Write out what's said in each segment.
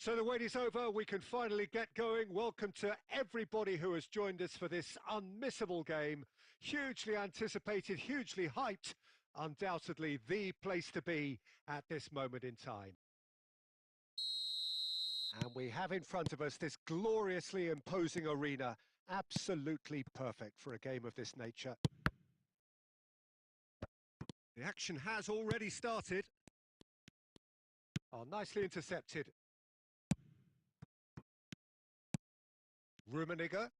So the wait is over, we can finally get going. Welcome to everybody who has joined us for this unmissable game. Hugely anticipated, hugely hyped, undoubtedly the place to be at this moment in time. And we have in front of us this gloriously imposing arena, absolutely perfect for a game of this nature. The action has already started. Oh, nicely intercepted. Rummenigge.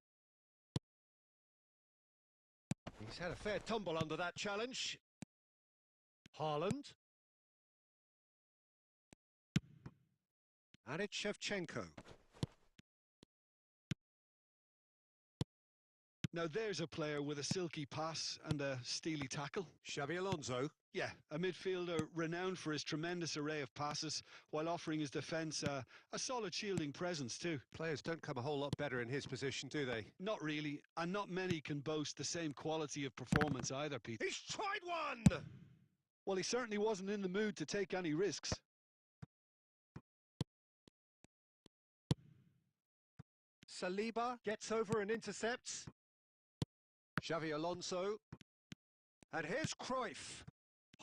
He's had a fair tumble under that challenge. Haaland. And it's Shevchenko. Now there's a player with a silky pass and a steely tackle. Xabi Alonso. Yeah, a midfielder renowned for his tremendous array of passes while offering his defence a solid shielding presence too. Players don't come a whole lot better in his position, do they? Not really, and not many can boast the same quality of performance either, Pete. He's tried one! Well, he certainly wasn't in the mood to take any risks. Saliba gets over and intercepts. Xabi Alonso. And here's Cruyff.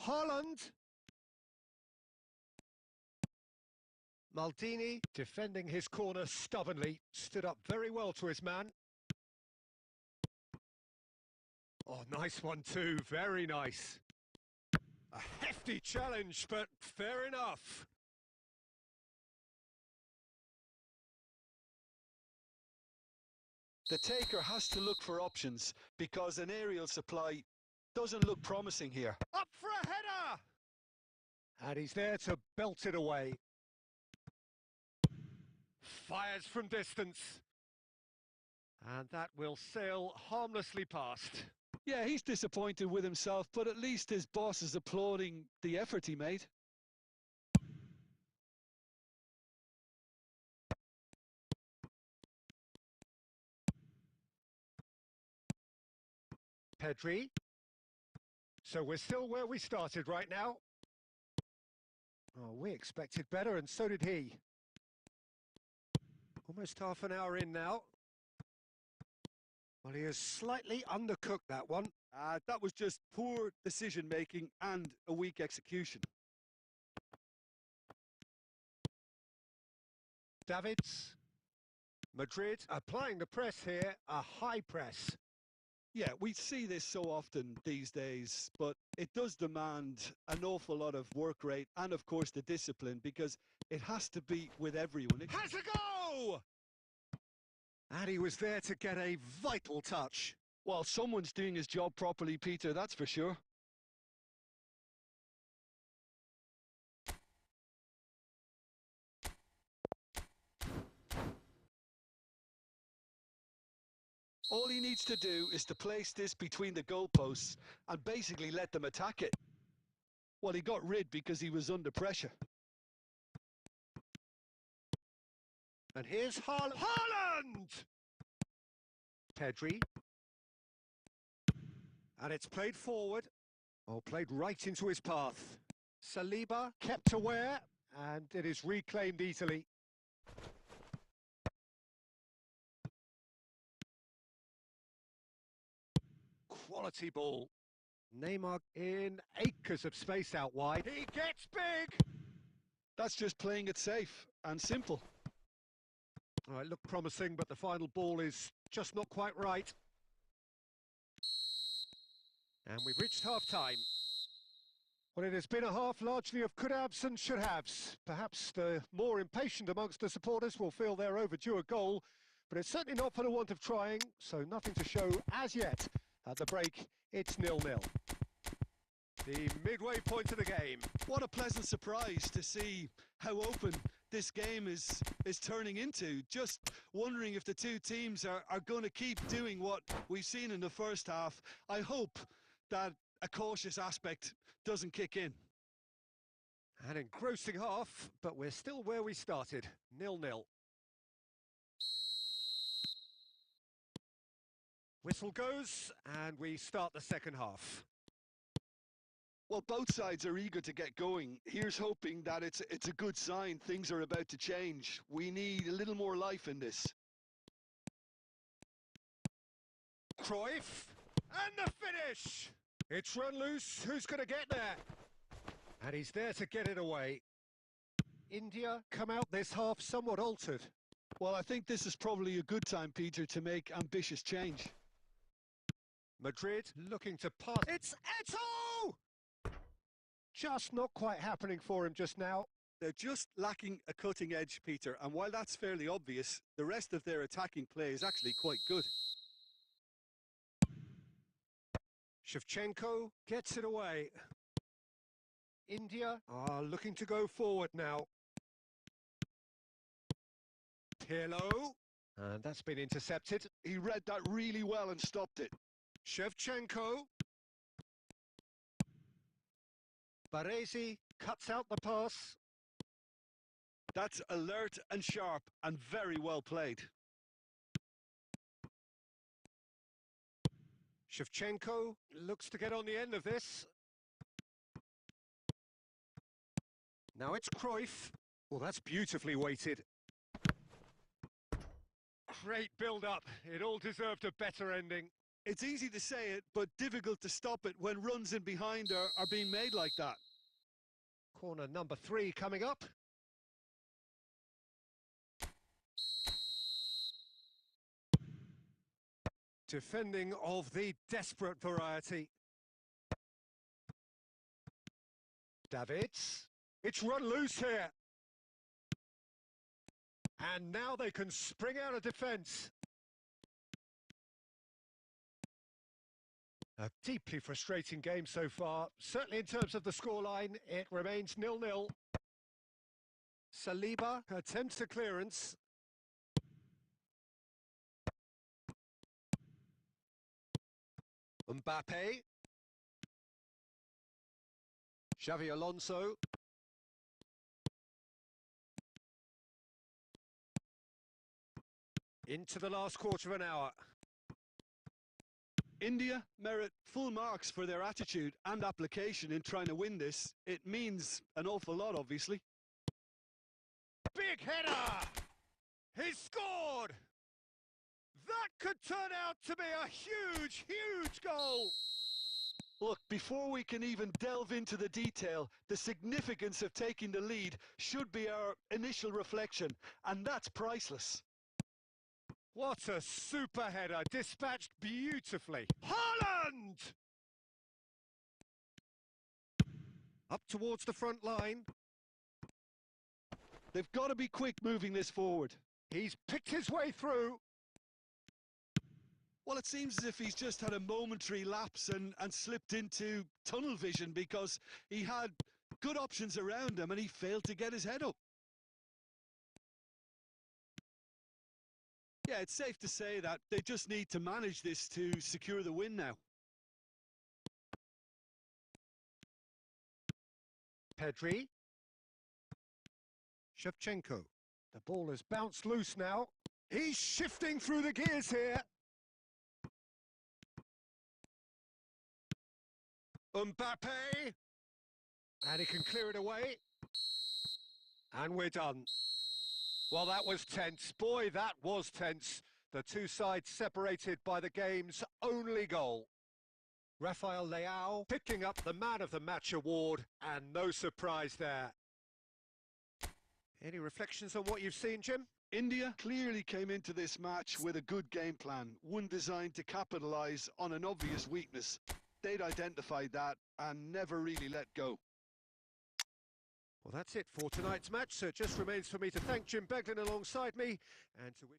Haaland. Maldini defending his corner stubbornly. Stood up very well to his man. Oh, nice one too. Very nice. A hefty challenge, but fair enough. The taker has to look for options because an aerial supply doesn't look promising here. Up for a header! And he's there to belt it away. Fires from distance. And that will sail harmlessly past. Yeah, he's disappointed with himself, but at least his boss is applauding the effort he made. Pedri. So we're still where we started right now. Oh, we expected better, and so did he. Almost half an hour in now. Well, he has slightly undercooked that one. That was just poor decision-making and a weak execution. Davids. Madrid applying the press here, a high press. Yeah, we see this so often these days, but it does demand an awful lot of work rate and, of course, the discipline, because it has to be with everyone. Has a go! And he was there to get a vital touch. Well, someone's doing his job properly, Peter, that's for sure. All he needs to do is to place this between the goalposts and basically let them attack it. Well, he got rid because he was under pressure. And here's Haaland! Pedri. And it's played forward. Oh, played right into his path. Saliba kept aware, and it is reclaimed easily. Quality ball. Neymar in acres of space out wide. He gets big! That's just playing it safe and simple. All right, looked promising, but the final ball is just not quite right. And we've reached half-time. Well, it has been a half largely of could-haves and should-haves. Perhaps the more impatient amongst the supporters will feel they're overdue a goal, but it's certainly not for the want of trying, so nothing to show as yet. At the break, it's 0-0. The midway point of the game. What a pleasant surprise to see how open this game is turning into. Just wondering if the two teams are going to keep doing what we've seen in the first half. I hope that a cautious aspect doesn't kick in. An engrossing half, but we're still where we started, 0-0. Whistle goes, and we start the second half. Well, both sides are eager to get going. Here's hoping that it's a good sign things are about to change. We need a little more life in this. Cruyff, and the finish! It's run loose, who's going to get there? And he's there to get it away. India come out this half somewhat altered. Well, I think this is probably a good time, Peter, to make ambitious change. Madrid looking to pass. It's Eto'o! Just not quite happening for him just now. They're just lacking a cutting edge, Peter, and while that's fairly obvious, the rest of their attacking play is actually quite good. Shevchenko gets it away. India are looking to go forward now. Pirlo, and that's been intercepted. He read that really well and stopped it. Shevchenko. Baresi cuts out the pass. That's alert and sharp and very well played. Shevchenko looks to get on the end of this. Now it's Cruyff. Well, that's beautifully weighted. Great build-up. It all deserved a better ending. It's easy to say it, but difficult to stop it when runs in behind are being made like that. Corner number 3 coming up. Defending of the desperate variety. Davids. It's run loose here. And now they can spring out of defence. A deeply frustrating game so far. Certainly in terms of the scoreline, it remains 0-0. Saliba attempts the clearance. Mbappe. Xavi Alonso. Into the last quarter of an hour. India merit full marks for their attitude and application in trying to win this. It means an awful lot, obviously. Big header! He scored! That could turn out to be a huge, huge goal! Look, before we can even delve into the detail, the significance of taking the lead should be our initial reflection, and that's priceless. What a super header, dispatched beautifully. Haaland! Up towards the front line. They've got to be quick moving this forward. He's picked his way through. Well, it seems as if he's just had a momentary lapse and slipped into tunnel vision because he had good options around him and he failed to get his head up. Yeah, it's safe to say that they just need to manage this to secure the win now. Pedri. Shevchenko. The ball has bounced loose now. He's shifting through the gears here. Mbappe. And he can clear it away. And we're done. Well, that was tense. Boy, that was tense. The two sides separated by the game's only goal. Rafael Leao picking up the Man of the Match award, and no surprise there. Any reflections on what you've seen, Jim? India clearly came into this match with a good game plan, one designed to capitalise on an obvious weakness. They'd identified that and never really let go. Well, that's it for tonight's match, so it just remains for me to thank Jim Beglin alongside me and to wish...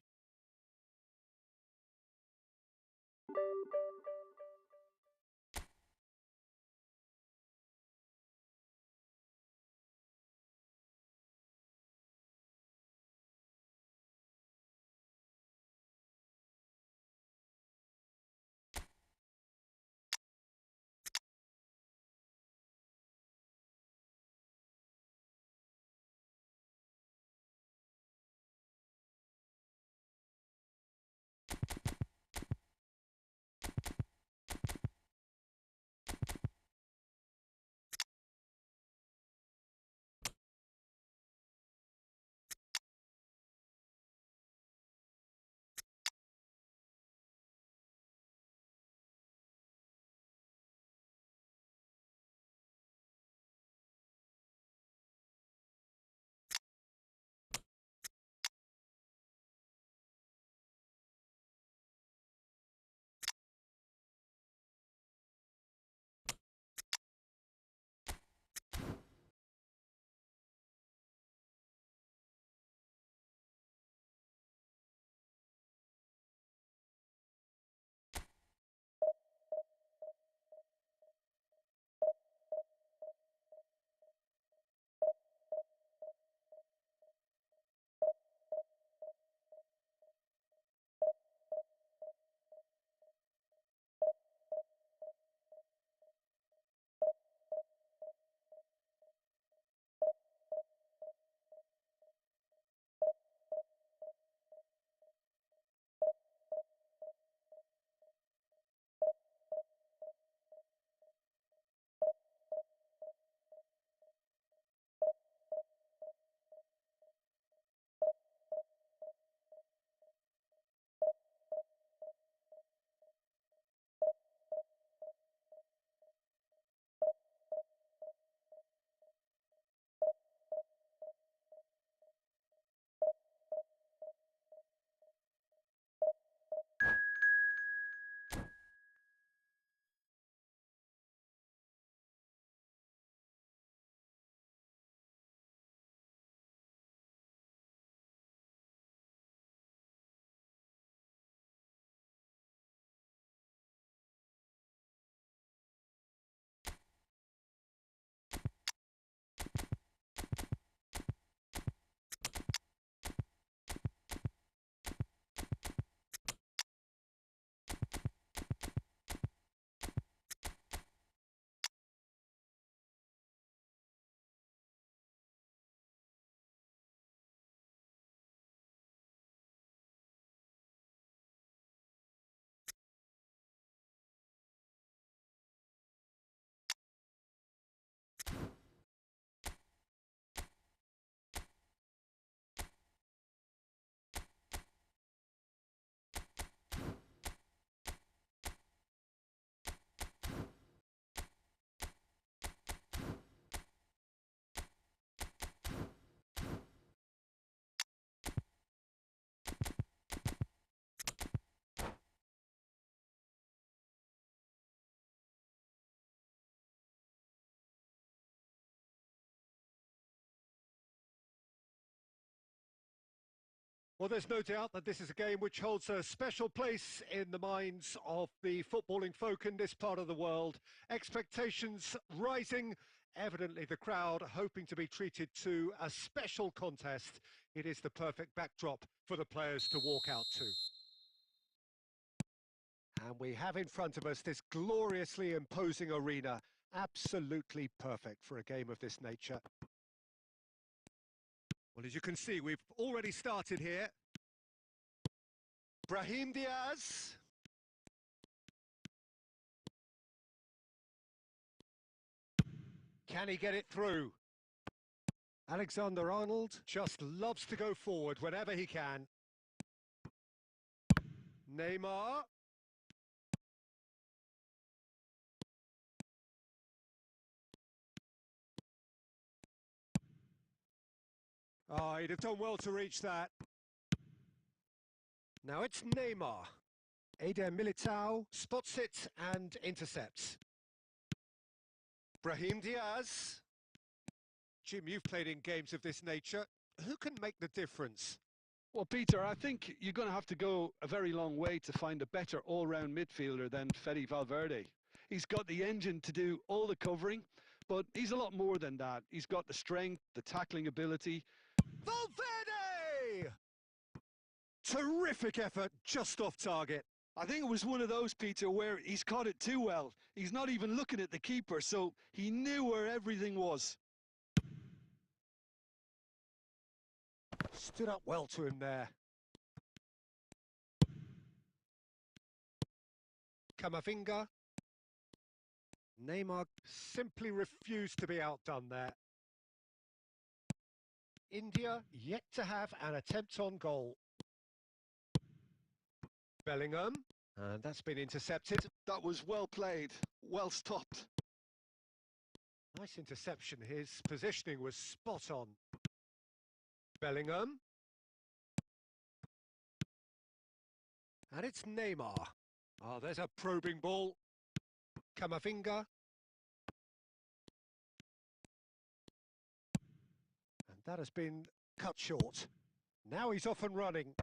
Well, there's no doubt that this is a game which holds a special place in the minds of the footballing folk in this part of the world. Expectations rising, evidently the crowd hoping to be treated to a special contest. It is the perfect backdrop for the players to walk out to. And we have in front of us this gloriously imposing arena, absolutely perfect for a game of this nature. Well, as you can see, we've already started here. Brahim Diaz. Can he get it through? Alexander-Arnold just loves to go forward whenever he can. Neymar. Oh, he'd have done well to reach that. Now it's Neymar. Eder Militao spots it and intercepts. Brahim Diaz. Jim, you've played in games of this nature. Who can make the difference? Well, Peter, I think you're going to have to go a very long way to find a better all-round midfielder than Fede Valverde. He's got the engine to do all the covering, but he's a lot more than that. He's got the strength, the tackling ability. Valverde! Terrific effort, just off target. I think it was one of those, Peter, where he's caught it too well. He's not even looking at the keeper, so he knew where everything was. Stood up well to him there. Camavinga. Neymar simply refused to be outdone there. India yet to have an attempt on goal. Bellingham, and that's been intercepted. That was well played, well stopped. Nice interception, his positioning was spot on. Bellingham. And it's Neymar. Oh, there's a probing ball. Camavinga. And that has been cut short. Now he's off and running.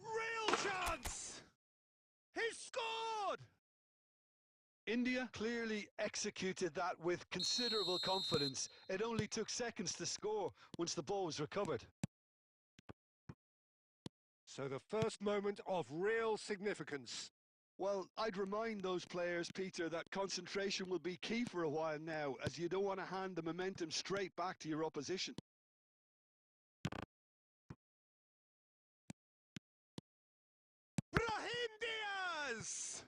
Real chance! He scored! India clearly executed that with considerable confidence. It only took seconds to score once the ball was recovered. So the first moment of real significance. Well, I'd remind those players, Peter, that concentration will be key for a while now, as you don't want to hand the momentum straight back to your opposition. Brahim Diaz!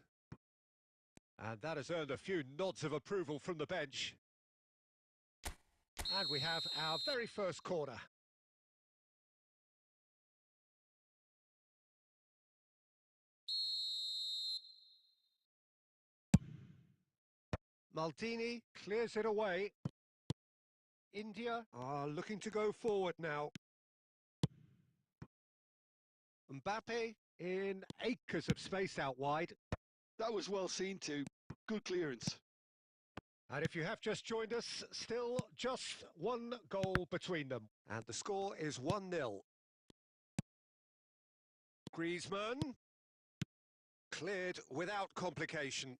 And that has earned a few nods of approval from the bench. And we have our very first corner. Maldini clears it away. India are looking to go forward now. Mbappe in acres of space out wide. That was well seen too. Good clearance. And if you have just joined us, still just one goal between them. And the score is 1-0. Griezmann. Cleared without complication.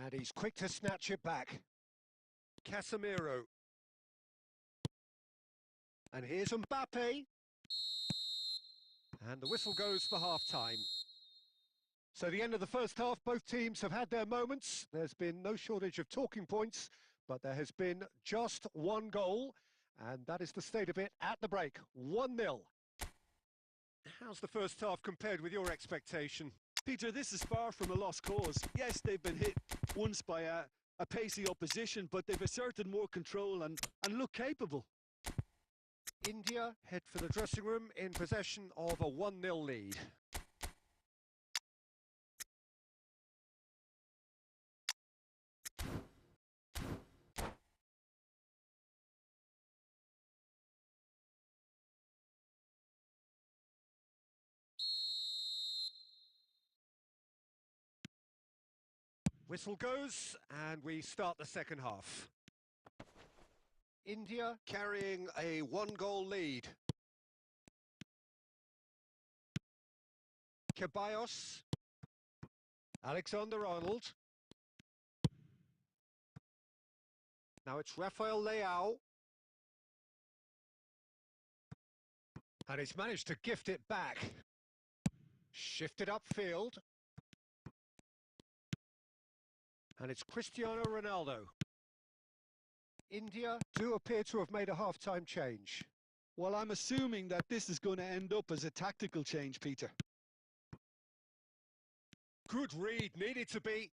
And he's quick to snatch it back. Casemiro. And here's Mbappe. And the whistle goes for half-time. So the end of the first half, both teams have had their moments. There's been no shortage of talking points, but there has been just one goal, and that is the state of it at the break, 1-0. How's the first half compared with your expectation? Peter, this is far from a lost cause. Yes, they've been hit once by a pacey opposition, but they've asserted more control and look capable. India head for the dressing room in possession of a 1-0 lead. Whistle goes, and we start the second half. India carrying a one-goal lead. Ceballos. Alexander-Arnold. Now it's Rafael Leao. And he's managed to gift it back. Shifted upfield. And it's Cristiano Ronaldo. India do appear to have made a half-time change. Well, I'm assuming that this is going to end up as a tactical change, Peter. Good read, needed to be.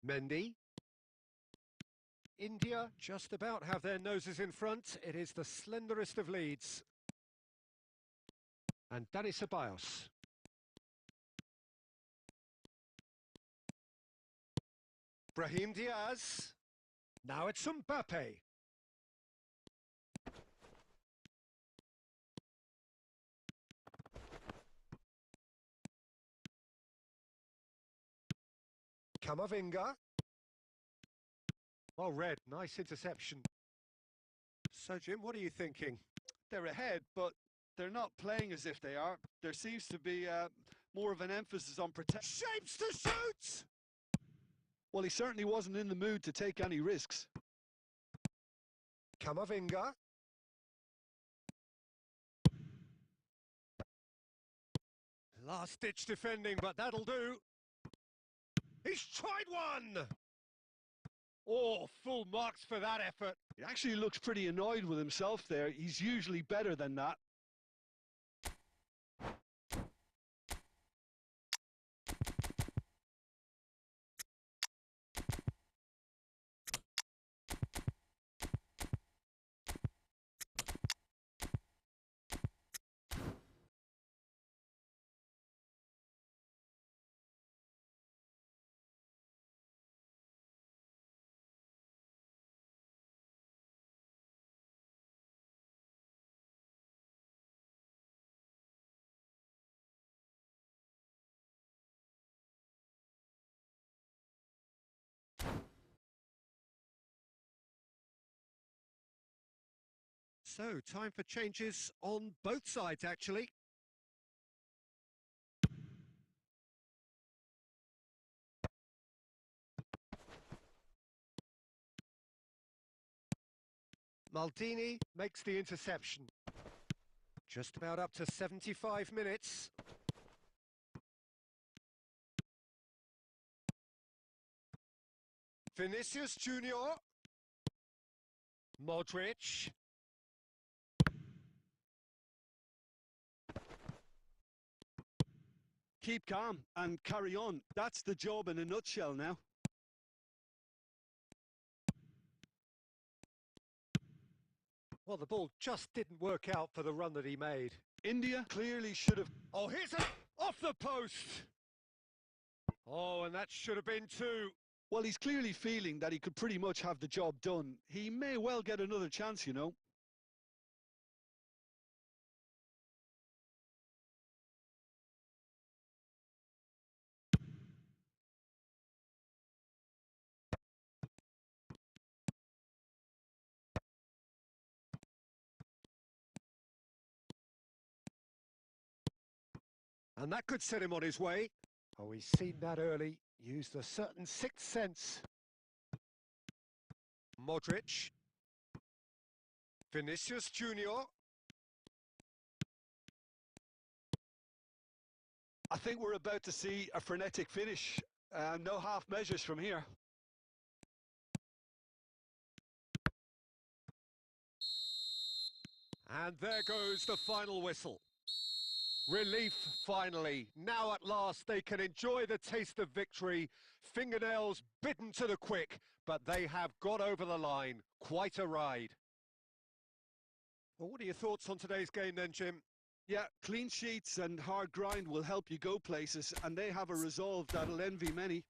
Mendy. India just about have their noses in front. It is the slenderest of leads. And Dani Ceballos. Brahim Diaz. Now it's Mbappe. Camavinga. Oh, Red, nice interception. So, Jim, what are you thinking? They're ahead, but they're not playing as if they are. There seems to be more of an emphasis on protection. Shapes to shoot! Well, he certainly wasn't in the mood to take any risks. Camavinga. Last-ditch defending, but that'll do. He's tried one! Oh, full marks for that effort. He actually looks pretty annoyed with himself there. He's usually better than that. So, time for changes on both sides, actually. Maldini makes the interception. Just about up to 75 minutes. Vinicius Junior. Modric. Keep calm and carry on. That's the job in a nutshell now. Well, the ball just didn't work out for the run that he made. India clearly should have... Oh, here's it! Off the post! Oh, and that should have been two. Well, he's clearly feeling that he could pretty much have the job done. He may well get another chance, you know. And that could set him on his way. Oh, he's seen that early. Used a certain sixth sense. Modric. Vinicius Junior. I think we're about to see a frenetic finish. No half measures from here. And there goes the final whistle. Relief, finally. Now at last they can enjoy the taste of victory. Fingernails bitten to the quick, but they have got over the line. Quite a ride. Well, what are your thoughts on today's game then, Jim? Yeah, clean sheets and hard grind will help you go places, and they have a resolve that'll envy many.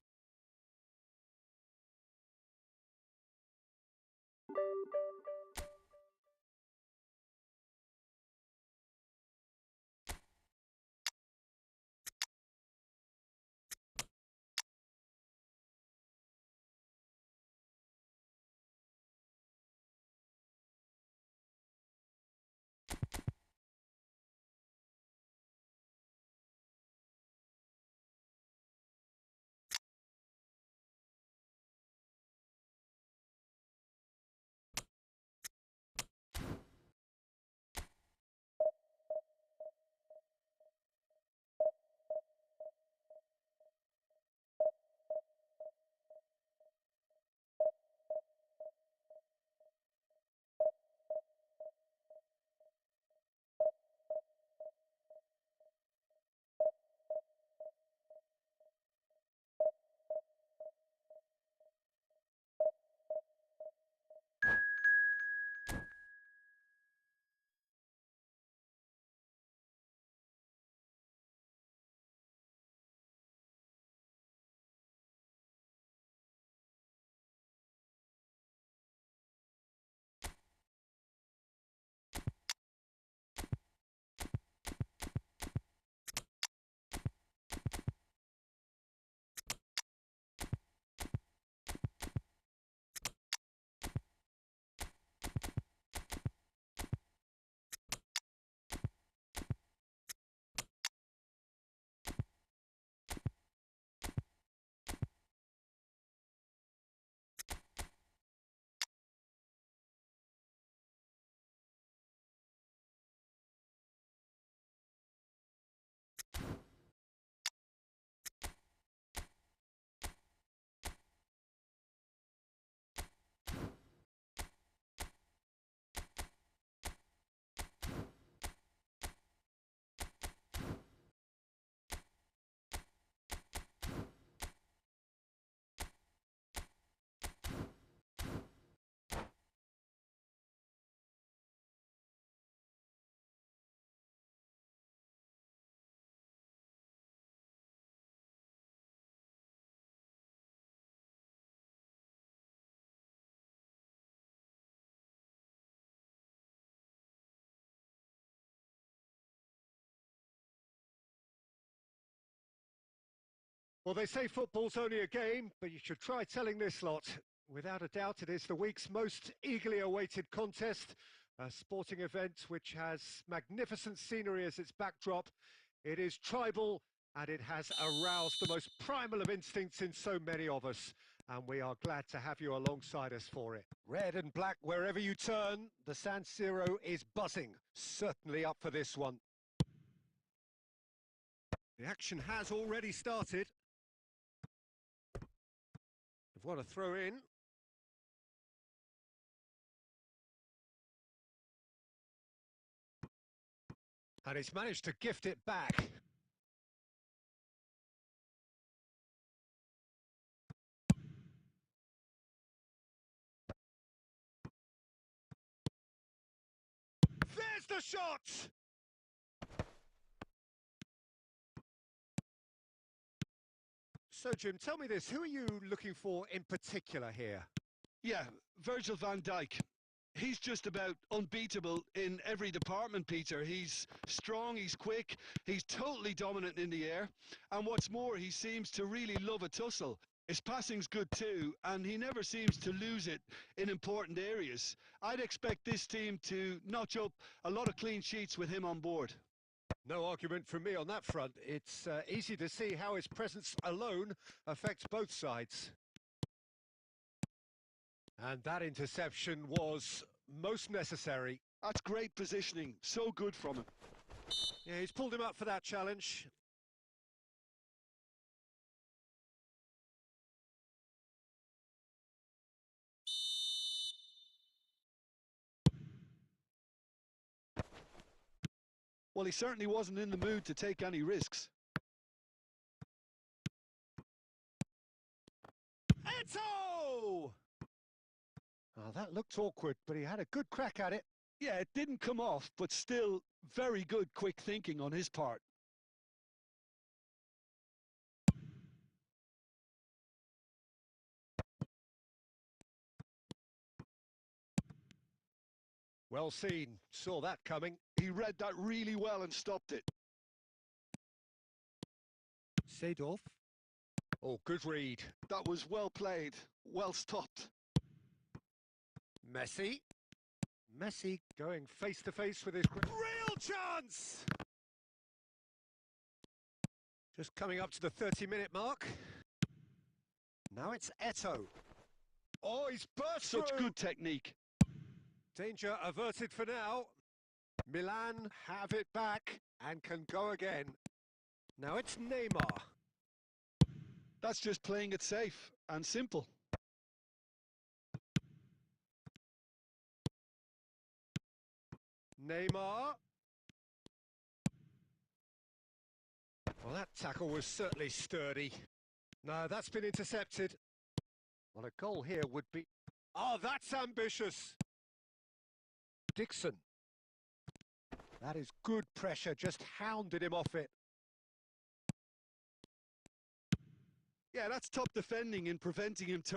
Well, they say football's only a game, but you should try telling this lot. Without a doubt, it is the week's most eagerly awaited contest, a sporting event which has magnificent scenery as its backdrop. It is tribal, and it has aroused the most primal of instincts in so many of us. And we are glad to have you alongside us for it. Red and black wherever you turn, the San Siro is buzzing. Certainly up for this one. The action has already started. They've got a throw in. And he's managed to gift it back. There's the shot! So, Jim, tell me this, who are you looking for in particular here? Yeah, Virgil van Dijk. He's just about unbeatable in every department, Peter. He's strong, he's quick, he's totally dominant in the air. And what's more, he seems to really love a tussle. His passing's good too, and he never seems to lose it in important areas. I'd expect this team to notch up a lot of clean sheets with him on board. No argument from me on that front. It's easy to see how his presence alone affects both sides. And that interception was most necessary. That's great positioning, so good from him. Yeah, he's pulled him up for that challenge. Well, he certainly wasn't in the mood to take any risks. Eto! Oh, that looked awkward, but he had a good crack at it. Yeah, it didn't come off, but still very good quick thinking on his part. Well seen, saw that coming. He read that really well and stopped it. Seedorf. Oh, good read. That was well played, well stopped. Messi. Messi going face-to-face with his... Real chance! Just coming up to the 30-minute mark. Now it's Eto. Oh, he's burst Such through. good technique. Danger averted for now. Milan have it back and can go again. Now it's Neymar. That's just playing it safe and simple. Neymar. Well, that tackle was certainly sturdy. No, that's been intercepted. Well, a goal here would be... Oh, that's ambitious. Dixon. That is good pressure, just hounded him off it. Yeah, that's top defending in preventing him turning.